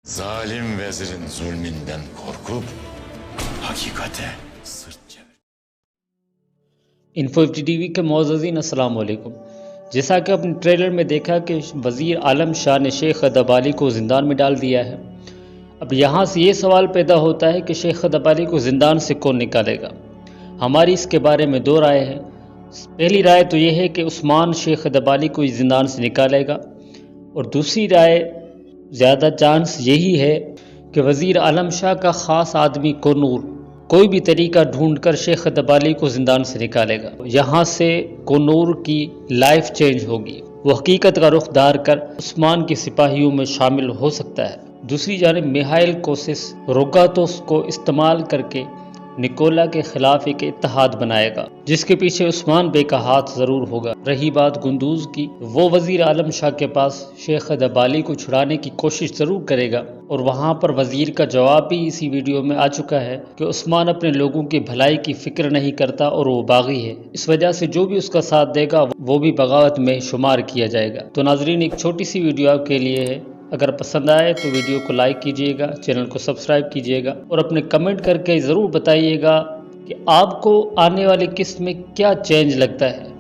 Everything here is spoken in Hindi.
Zalim vezirin zulminden korkup hakikate sırt çevir. Info TV के मोअज़्ज़ीन अस्सलाम वालेकुम। जैसा कि आपने ट्रेलर में देखा कि वज़ीर आलम शाह ने शेख अदबाली को ज़िंदान में डाल दिया है। अब यहाँ से ये सवाल पैदा होता है कि शेख अदबाली को ज़िंदान से कौन निकालेगा। हमारी इसके बारे में दो राय है। पहली राय तो ये है कि उस्मान शेख अदबाली को ज़िंदान से निकालेगा, और दूसरी राय ज़्यादा चांस यही है कि वज़ीर आलम शाह का ख़ास आदमी कोनूर कोई भी तरीका ढूंढकर शेख अदबाली को ज़िंदान से निकालेगा। यहाँ से कोनूर की लाइफ चेंज होगी, वो हकीकत का रुख धार कर उस्मान के सिपाहियों में शामिल हो सकता है। दूसरी जानिब मिहाइल कोसिस रोगातोस को इस्तेमाल करके निकोला के खिलाफ एक इत्तेहाद बनाएगा, जिसके पीछे उस्मान बे का हाथ ज़रूर होगा। रही बात गुंदूज की, वो वज़ीर आलम शाह के पास शेख अदबाली को छुड़ाने की कोशिश ज़रूर करेगा, और वहाँ पर वज़ीर का जवाब भी इसी वीडियो में आ चुका है कि उस्मान अपने लोगों की भलाई की फ़िक्र नहीं करता और वो बागी है। इस वजह से जो भी उसका साथ देगा वो भी बगावत में शुमार किया जाएगा। तो नाजरीन, एक छोटी सी वीडियो आपके लिए है। अगर पसंद आए तो वीडियो को लाइक कीजिएगा, चैनल को सब्सक्राइब कीजिएगा, और अपने कमेंट करके ज़रूर बताइएगा कि आपको आने वाली किस्त में क्या चेंज लगता है।